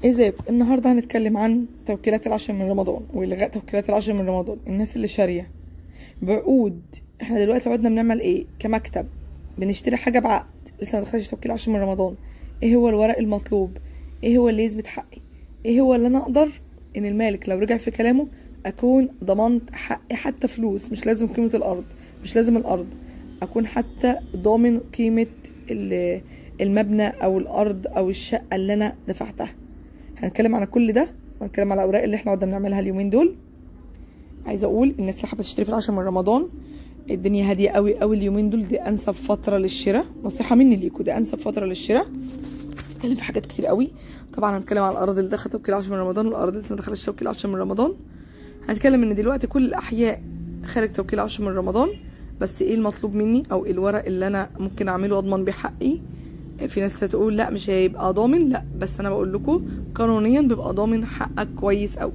ازيكم؟ النهارده هنتكلم عن توكيلات العشر من رمضان والغاء توكيلات العشر من رمضان. الناس اللي شاريه بعقود، احنا دلوقتي عقدنا بنعمل ايه كمكتب؟ بنشتري حاجه بعقد لسه ما دخلش توكيل عشر من رمضان. ايه هو الورق المطلوب؟ ايه هو اللي يثبت حقي؟ ايه هو اللي انا اقدر ان المالك لو رجع في كلامه اكون ضمنت حقي، حتى فلوس، مش لازم قيمه الارض، مش لازم الارض، اكون حتى ضامن قيمه المبنى او الارض او الشقه اللي انا دفعتها. هنتكلم على كل ده وهنتكلم على الاوراق اللي احنا قعدنا بنعملها اليومين دول. عايزه اقول الناس اللي حابه تشتري في العشر من رمضان، الدنيا هاديه قوي قوي اليومين دول، دي انسب فتره للشراء، نصيحه مني ليكوا، دي انسب فتره للشراء. هنتكلم في حاجات كتير قوي. طبعا هنتكلم على الارض اللي دخلت توكيل العشر من رمضان والارض اللي لسه ما دخلتش توكيل العشر من رمضان. هنتكلم ان دلوقتي كل الاحياء خارج توكيل العشر من رمضان، بس ايه المطلوب مني او الورق اللي انا ممكن اعمله واضمن بيه حقي. في ناس هتقول لا مش هيبقى ضامن، لا بس انا بقول لكم قانونيا بيبقى ضامن حقك كويس قوي.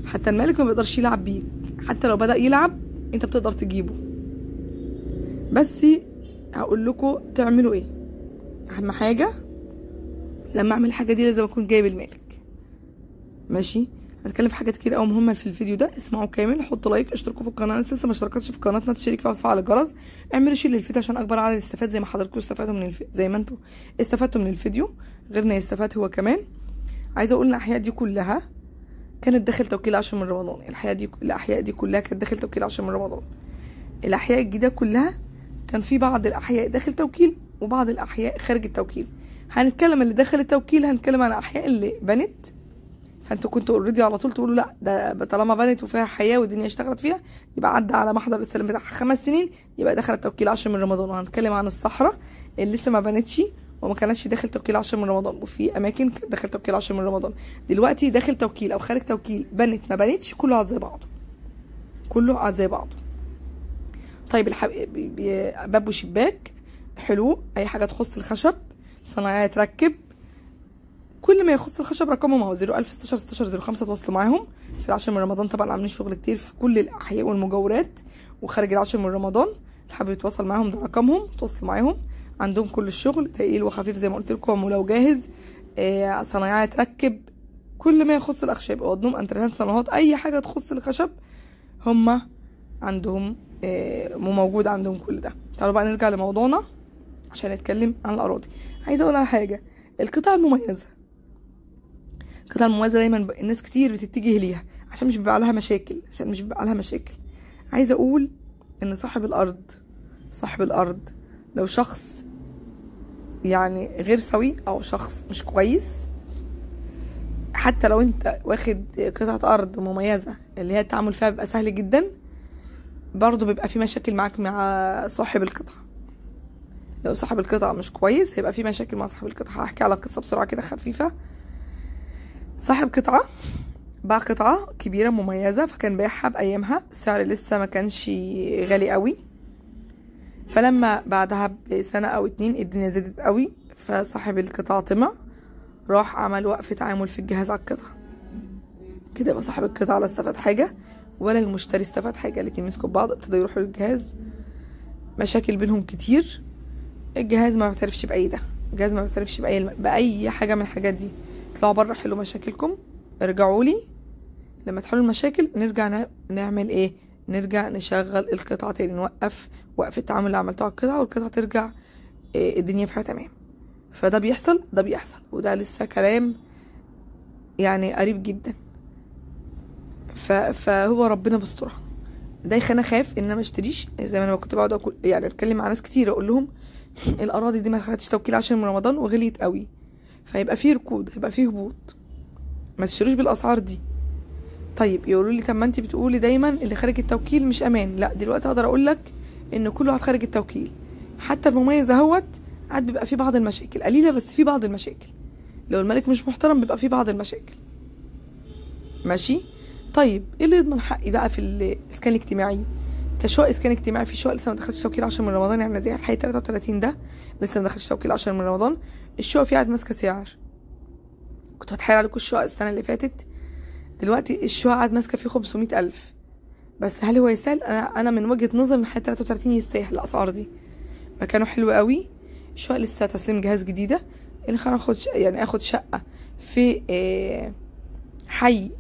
حتى المالك ما بيقدرش يلعب بيك، حتى لو بدأ يلعب انت بتقدر تجيبه. بس هقول لكم تعملوا ايه. اهم حاجه لما اعمل الحاجه دي لازم اكون جايب المالك، ماشي؟ هنتكلم في حاجات كتير قوي مهمه في الفيديو ده، اسمعوا كامل، حطوا لايك، اشتركوا في القناه، الناس لسه ما اشتركتش في قناتنا تشترك فيها وتفعل الجرس، اعملوا شير للفيديو عشان اكبر عدد يستفاد زي ما حضراتكم استفادوا من زي ما انتوا استفدتوا من الفيديو، غيرنا يستفاد هو كمان. عايزه اقول الاحياء دي كلها كانت داخل توكيل 10 من رمضان، الاحياء دي كلها كانت داخل توكيل 10 من رمضان. الاحياء الجديده كلها كان في بعض الاحياء داخل توكيل وبعض الاحياء خارج التوكيل. هنتكلم اللي داخل التوكيل، هنتكلم عن الاحياء اللي بنت، فانتوا كنتوا اوريدي على طول تقولوا لا ده طالما بنت وفيها حياه والدنيا اشتغلت فيها يبقى عدى على محضر الاستلام بتاعها 5 سنين يبقى دخل التوكيل 10 من رمضان. وهنتكلم عن الصحراء اللي لسه ما بنتش وما كانتش داخل توكيل 10 من رمضان، وفي اماكن كانت داخل توكيل 10 من رمضان. دلوقتي داخل توكيل او خارج توكيل، بنت ما بنتش، كله قاعد زي بعضه، كله قاعد زي بعضه. طيب باب وشباك حلو، اي حاجه تخص الخشب صناعيه تركب، كل ما يخص الخشب رقمهم اهو 01000 16 16 05. تواصلوا معاهم في العشر من رمضان، طبعا عاملين شغل كتير في كل الاحياء والمجاورات وخارج العشر من رمضان. اللي حابب يتواصل معاهم ده رقمهم، تواصلوا معاهم، عندهم كل الشغل تقيل وخفيف زي ما قلت لكم، ولو جاهز صنايعيه تركب كل ما يخص الاخشاب، ودنهم انتريهات صناعات، اي حاجه تخص الخشب هم عندهم موجود عندهم كل ده. تعالوا بقى نرجع لموضوعنا عشان نتكلم عن الاراضي. عايزه اقول على حاجه، القطع المميزه، القطع المميزه دايما الناس كتير بتتجه ليها عشان مش بيبقى عليها مشاكل، عايزه اقول ان صاحب الارض لو شخص يعني غير سوي او شخص مش كويس، حتى لو انت واخد قطعه ارض مميزه اللي هي التعامل فيها بيبقى سهل جدا، برضه بيبقى في مشاكل معاك مع صاحب القطعه. لو صاحب القطعه مش كويس هيبقى في مشاكل مع صاحب القطعه. هحكي على قصه بسرعه كده خفيفه. صاحب قطعه باع قطعه كبيره مميزه، فكان بايعها بايامها، السعر لسه ما كانش غالي قوي، فلما بعدها بسنه او 2 الدنيا زادت قوي، فصاحب القطعه طمع، راح عمل وقف تعامل في الجهاز على القطعه. كده يبقى صاحب القطعه لا استفاد حاجه ولا المشتري استفاد حاجه، الاتنين مسكوا ببعض، ابتدوا يروحوا للجهاز، مشاكل بينهم كتير. الجهاز ما بيعترفش باي ده، الجهاز ما بيعترفش باي حاجه من الحاجات دي. اطلعوا بره حلوا مشاكلكم، ارجعوا لي لما تحلوا المشاكل، نرجع نعمل ايه، نرجع نشغل القطعه تاني، نوقف وقف التعامل اللي عملته على القطعه والقطعه ترجع الدنيا فيها تمام. فده بيحصل، ده بيحصل، وده لسه كلام يعني قريب جدا. فهو ربنا بيسترها. ده يخليني اخاف ان انا ما اشتريش، زي ما انا كنت بقعد يعني اتكلم مع ناس كتير اقول لهم الاراضي دي ما خدتش توكيل 10 من رمضان وغليت قوي، فهيبقى فيه ركود، هيبقى فيه هبوط، ما تشتروش بالاسعار دي. طيب يقولوا لي طب ما انت بتقولي دايما اللي خارج التوكيل مش امان. لا دلوقتي اقدر اقول لك ان كله قاعد خارج التوكيل، حتى المميز اهوت قاعد بيبقى فيه بعض المشاكل قليله، بس فيه بعض المشاكل، لو الملك مش محترم بيبقى فيه بعض المشاكل، ماشي؟ طيب ايه اللي يضمن حقي بقى في الاسكان الاجتماعي؟ كشقق اسكان اجتماعي، في شقق لسه ما دخلتش توكيل 10 من رمضان، يعني زي الحي 33 ده لسه ما دخلش توكيل 10 من رمضان. الشقق فيه قاعد ماسكه سعر، كنت هتحايل عليكم الشقق السنه اللي فاتت، دلوقتي الشقق قاعد ماسكه فيه 500,000. بس هل هو يستاهل؟ انا من وجهه نظر ان حي 33 يستاهل الاسعار دي، مكانه حلو قوي، الشقق لسه تسليم جهاز جديده، اللي خلينا اخد يعني اخد شقه في حي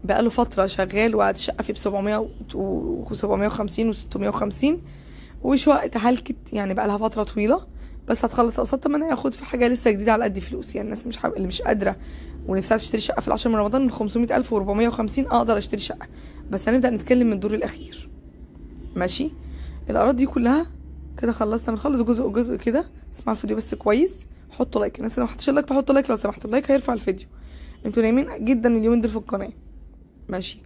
بقاله فترة شغال وقعد الشقة فيه ب700 و750 و650، وشقة اتهلكت يعني بقالها فترة طويلة بس هتخلص اقساط. طب انا هاخد في حاجة لسه جديدة على قد فلوس، يعني الناس اللي مش قادرة ونفسها تشتري شقة في العاشر من رمضان من 500,000 و450 اقدر اشتري شقة. بس هنبدأ نتكلم من الدور الاخير. ماشي، الاراضي دي كلها كده خلصنا. بنخلص جزء جزء كده. اسمعوا الفيديو بس كويس، حطوا لايك. الناس اللي ما حطش لايك تحطوا لايك لو سمحتوا، اللايك هيرفع الفيديو. انتوا نايمين جدا اليومين دول في القناه. ماشي،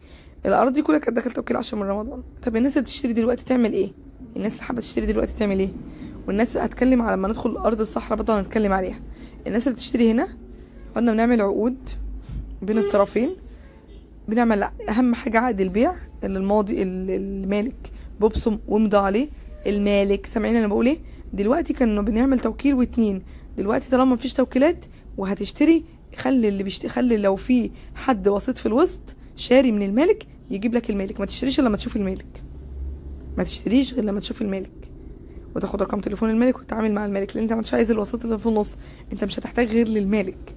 الاراضي دي كلها كانت داخل توكيل 10 من رمضان. طب الناس اللي بتشتري دلوقتي تعمل ايه؟ الناس اللي حابه تشتري دلوقتي تعمل ايه؟ والناس هتكلم على لما ندخل ارض الصحراء برضه هنتكلم عليها. الناس اللي بتشتري هنا قلنا بنعمل عقود بين الطرفين. بنعمل اهم حاجه عقد البيع اللي الماضي المالك بيبصم ومضى عليه. المالك سامعين انا بقول ايه؟ دلوقتي كانوا بنعمل توكيل واتنين، دلوقتي طالما مفيش توكيلات وهتشتري خلي لو في حد وسيط في الوسط شاري من المالك يجيب لك المالك. ما تشتريش الا لما تشوف المالك، ما تشتريش غير لما تشوف المالك وتاخد رقم تليفون المالك وتتعامل مع المالك، لان انت مش عايز الوسيط اللي في النص. انت مش هتحتاج غير للمالك،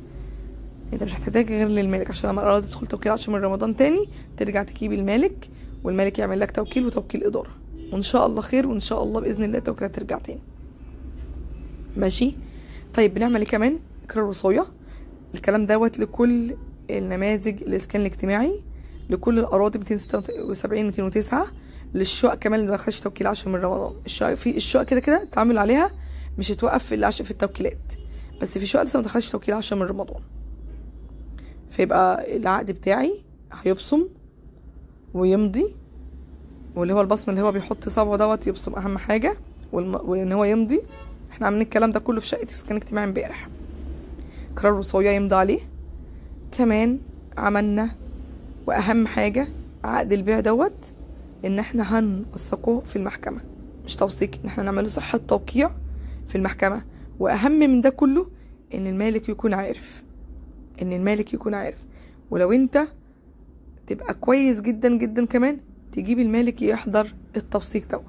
انت مش هتحتاج غير للمالك عشان لما الأراضي تدخل توكيل 10 من رمضان تاني ترجع تجيب المالك والمالك يعمل لك توكيل وتوكيل إدارة، وإن شاء الله خير، وإن شاء الله بإذن الله التوكيلات ترجع تاني. ماشي. طيب بنعمل ايه كمان؟ إقرار وصاية. الكلام دوت لكل النماذج الإسكان الاجتماعي، لكل الأراضي 276 209، للشقق كمان اللي مدخلش توكيل 10 من رمضان. في الشقق كده كده التعامل عليها مش هتوقف في التوكيلات، بس في شقق لسه مدخلش توكيل 10 من رمضان. فيبقى العقد بتاعي هيبصم ويمضي، واللي هو البصم اللي هو بيحط صبعه دوت يبصم اهم حاجه، وان هو يمضي. احنا عاملين الكلام ده كله في شقه اسكان اجتماعي امبارح. قرار وصايه يمضي عليه. كمان عملنا واهم حاجه عقد البيع دوت ان احنا هنوثقه في المحكمه، مش توثيق، ان احنا نعمله صحه توقيع في المحكمه. واهم من ده كله ان المالك يكون عارف، ان المالك يكون عارف. ولو انت تبقى كويس جدا جدا كمان تجيب المالك يحضر التوثيق دوت،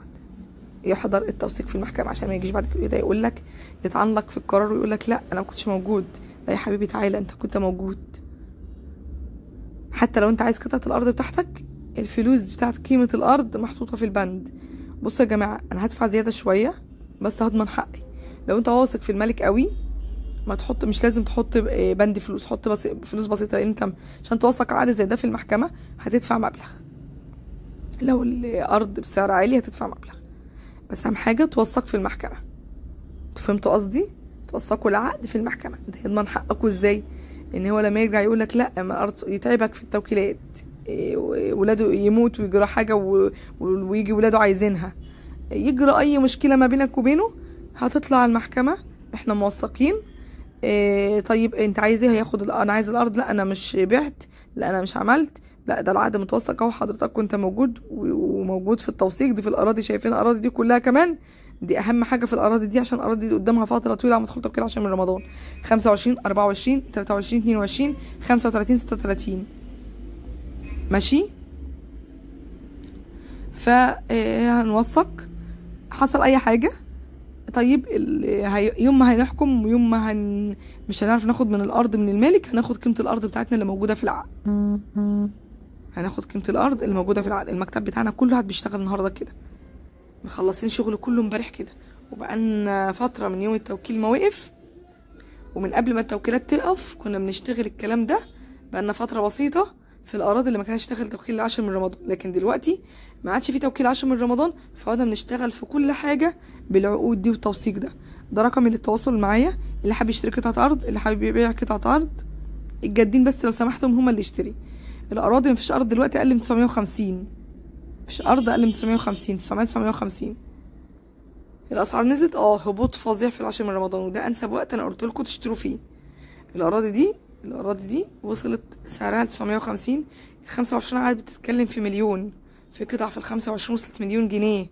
يحضر التوثيق في المحكمه، عشان ما يجيش بعد كده يقول لك يطعن لك في القرار ويقول لك لا انا ما كنتش موجود. لا يا حبيبي تعالى، انت كنت موجود. حتى لو انت عايز قطعه الارض بتاعتك، الفلوس بتاعت قيمه الارض محطوطه في البند. بصوا يا جماعه، انا هدفع زياده شويه بس هضمن حقي. لو انت واثق في المالك قوي ما تحط، مش لازم تحط بند فلوس، حط بس فلوس بسيطه، لان انت عشان توثق عقد زي ده في المحكمه هتدفع مبلغ. لو الارض بسعر عالي هتدفع مبلغ، بس اهم حاجه توثق في المحكمه. فهمتوا قصدي؟ توثقوا العقد في المحكمه، ده يضمن حقكوا. ازاي؟ ان هو لما يرجع يقول لك لا ما الارض يتعبك في التوكيلات، ولاده يموت ويجرى حاجه ويجي ولاده عايزينها، يجرى اي مشكله ما بينك وبينه، هتطلع المحكمه احنا موثقين. طيب انت عايز ايه؟ هياخد انا عايز الارض، لا انا مش بعت، لا انا مش عملت، لا ده العقد متوثق اهو حضرتك كنت موجود وموجود في التوثيق. دي في الاراضي، شايفين الاراضي دي كلها كمان، دي اهم حاجه في الاراضي دي عشان الاراضي دي قدامها فتره طويله عم تدخل توكيل 10 من رمضان. 25 24 23 22 35 36. ماشي. فهنوثق حصل اي حاجه. طيب يوم ما هنحكم ويوم ما مش هنعرف ناخد من الارض من المالك، هناخد قيمه الارض بتاعتنا اللي موجوده في العقد. هناخد قيمه الارض اللي موجوده في العقد. المكتب بتاعنا كله قاعد بيشتغل النهارده كده، مخلصين شغل كله امبارح كده، وبقالنا فتره من يوم التوكيل ما وقف، ومن قبل ما التوكيلات تقف كنا بنشتغل الكلام ده. بقالنا فتره بسيطه في الاراضي اللي ما كانش تشتغل توكيل 10 من رمضان، لكن دلوقتي ما عادش في توكيل 10 من رمضان، فقعدنا بنشتغل في كل حاجه بالعقود دي والتوثيق ده. ده رقمي للتواصل معايا، اللي حابب يشتري قطعه ارض، اللي حابب يبيع قطعه ارض، الجادين بس لو سمحتم هما اللي يشتري. الاراضي مفيش ارض دلوقتي اقل من 950، مفيش ارض اقل من 950 950. الاسعار نزلت هبوط فظيع في العاشر من رمضان، وده انسب وقت انا قلت لكم تشتروا فيه. الاراضي دي وصلت سعرها ل 950. ال 25 عاد بتتكلم في مليون، في قطعه في ال 25 وصلت مليون جنيه.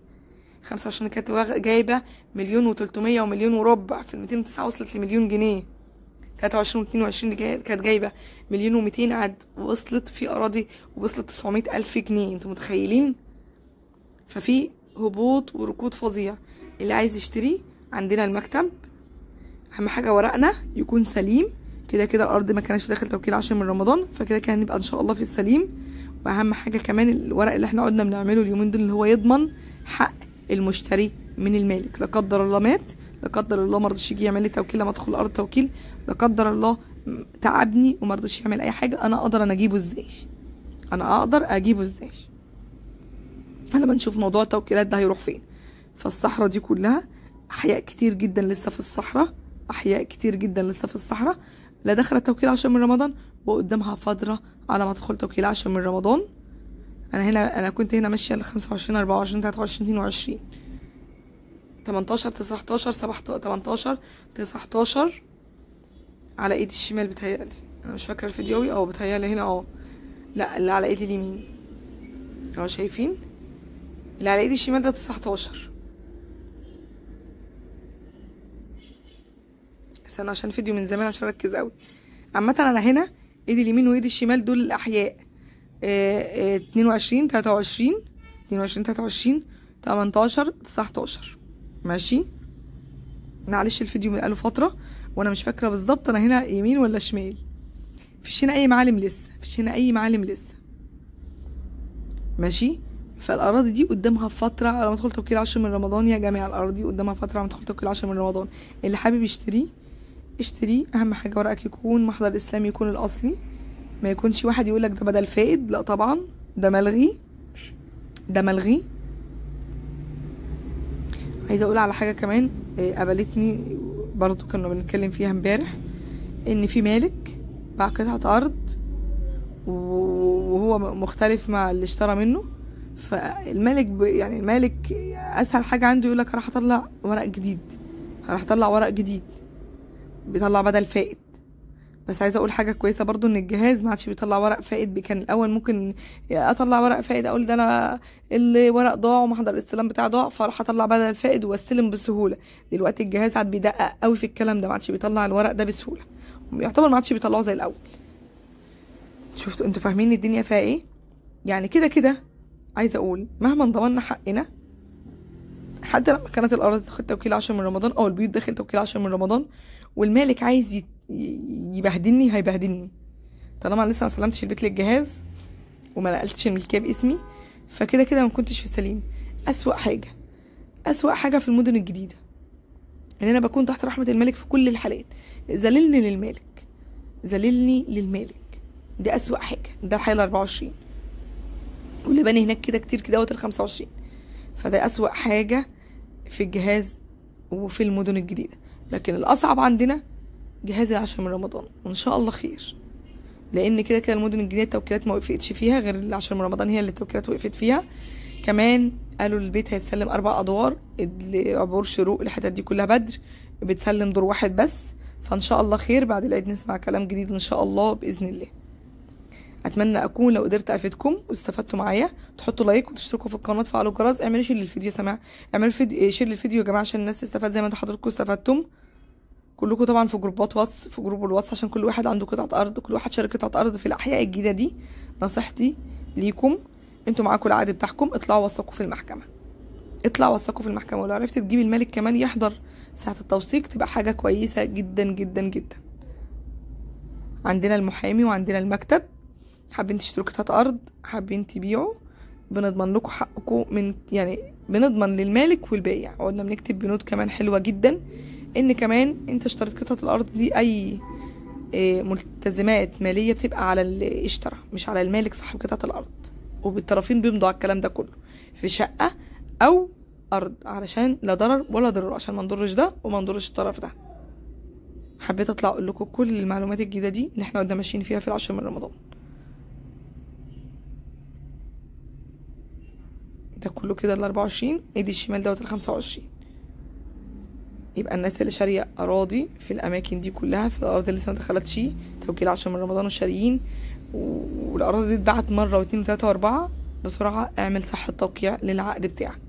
25 كانت جايبه مليون و300 ومليون وربع، في ال 209 وصلت لمليون جنيه. 23 و 22 كانت جايبه مليون و200، قعد وصلت في اراضي وصلت 900,000 جنيه. انتوا متخيلين؟ ففي هبوط وركود فظيع. اللي عايز يشتري عندنا المكتب، اهم حاجه ورقنا يكون سليم، كده كده الارض ما كانش داخل توكيل 10 من رمضان، فكده كده هنبقى ان شاء الله في السليم. واهم حاجه كمان الورق اللي احنا قعدنا بنعمله اليومين دول اللي هو يضمن حق المشتري من المالك. لا قدر الله مات، لا قدر الله ما رضيش يجي يعمل لي توكيل لما ادخل ارض توكيل، لا قدر الله تعبني وما رضيش يعمل اي حاجه، انا اقدر اجيبه ازاي؟ انا اقدر اجيبه ازاي؟ انا بنشوف موضوع التوكيلات ده هيروح فين. فالصحراء دي كلها احياء كتير جدا لسه في الصحراء، احياء كتير جدا لسه في الصحراء لا دخلت توكيل 10 من رمضان وقدامها فتره على ما تدخل توكيل 10 من رمضان. انا كنت هنا ماشيه ل 25 24 23 22 18 19 17 18 19 على ايدي الشمال بتهيألي، انا مش فاكره الفيديو قوي، بتهيألي هنا لا اللي على ايدي اليمين شايفين اللي على ايدي الشمال ده 19. استنى عشان فيديو من زمان عشان اركز قوي. عامه انا هنا ايدي اليمين وايدي الشمال دول الاحياء 22 23 22 23 18 19 ماشي. معلش الفيديو من قاله فتره وانا مش فاكره بالظبط انا هنا يمين ولا شمال. مفيش هنا اي معالم لسه، مفيش هنا اي معالم لسه ماشي. فالاراضي دي قدامها فتره على ما ادخل توكيل 10 من رمضان يا جماعه، الاراضي قدامها فتره على ما ادخل توكيل 10 من رمضان. اللي حابب يشتريه اشتريه، اهم حاجه ورقك يكون محضر اسلامي يكون الاصلي، ما يكونش واحد يقولك ده بدل فائد، لا طبعا ده ملغي، ده ملغي. عايزه اقول على حاجه كمان قابلتني برضو كنا بنتكلم فيها امبارح، ان في مالك باع قطعه ارض وهو مختلف مع اللي اشترى منه. فالمالك يعني المالك اسهل حاجه عنده يقولك هروح اطلع ورق جديد، هروح اطلع ورق جديد بيطلع بدل فائد. بس عايزه اقول حاجه كويسه برضو ان الجهاز ما عادش بيطلع ورق فائد. كان الاول ممكن اطلع ورق فائد اقول ده انا الورق ضاع ومحضر الاستلام بتاعه ضاع فاروح اطلع بدل فائد واستلم بسهوله. دلوقتي الجهاز عاد بيدقق قوي في الكلام ده، ما عادش بيطلع الورق ده بسهوله، يعتبر ما عادش بيطلعه زي الاول. شفتوا انتوا فاهمين الدنيا فيها ايه؟ يعني كده كده عايزه اقول مهما ضمننا حقنا، حتى لما كانت الارض تاخد توكيل 10 من رمضان او البيوت داخل توكيل 10 من رمضان والمالك عايز يبهدلني هيبهدلني طالما انا لسه ما سلمتش البيت للجهاز وما نقلتش الملكيه باسمي، فكده كده ما كنتش في السليم. اسوأ حاجه في المدن الجديده ان انا بكون تحت رحمه الملك في كل الحالات. ذللني للمالك دي اسوأ حاجه. ده الحاله 24 واللي باني هناك كده كتير كده وقت 25. فده اسوأ حاجه في الجهاز وفي المدن الجديده. لكن الاصعب عندنا جهاز 10 من رمضان وان شاء الله خير، لان كده كده المدن الجديده التوكيلات ما وقفتش فيها غير 10 من رمضان هي اللي التوكيلات وقفت فيها. كمان قالوا البيت هيتسلم 4 ادوار، عبور شروق الحتت دي كلها بدر بتسلم دور واحد بس. فان شاء الله خير، بعد العيد نسمع كلام جديد ان شاء الله باذن الله. اتمنى اكون لو قدرت افيدكم واستفدتوا معايا. تحطوا لايك وتشتركوا في القناه وتفعلوا الجرس. اعملوا شير للفيديو اعملوا شير للفيديو يا جماعه عشان الناس تستفاد زي ما انتوا حضراتكم استفدتم. كلكم طبعا في جروبات واتس، في جروب الواتس عشان كل واحد عنده قطعه ارض، كل واحد شارك قطعه ارض في الاحياء الجديده دي. نصيحتي ليكم انتوا معاكم العقد بتاعكم، اطلعوا وثقوا في المحكمه، ولو عرفت تجيب الملك كمان يحضر ساعه التوثيق تبقى حاجه كويسه جدا جدا جدا. عندنا المحامي وعندنا المكتب. حابين تشتروا قطعه ارض، حابين تبيعوا، بنضمن لكم حقكم بنضمن للمالك والبائع. قعدنا بنكتب بنود كمان حلوه جدا ان كمان انت اشتريت قطعه الارض دي اي ملتزمات ماليه بتبقى على اللي اشترى مش على المالك صاحب قطعه الارض، وبالطرفين بيمضوا على الكلام ده كله في شقه او ارض علشان لا ضرر ولا ضرر، عشان ما نضرش ده وما نضرش الطرف ده. حبيت اطلع اقول لكم كل المعلومات الجديده دي اللي احنا قدام ماشيين فيها في 10 من رمضان. ده كله كده ال 24 ايدي الشمال دوت ال 25. يبقى الناس اللي شاريه اراضي في الاماكن دي كلها، في الارض اللي لسه ما دخلتش توكيل 10 من رمضان وشاريين والاراضي دي اتباعت مره واثنين وثلاثه واربعه، بسرعه اعمل صح التوقيع للعقد بتاعك.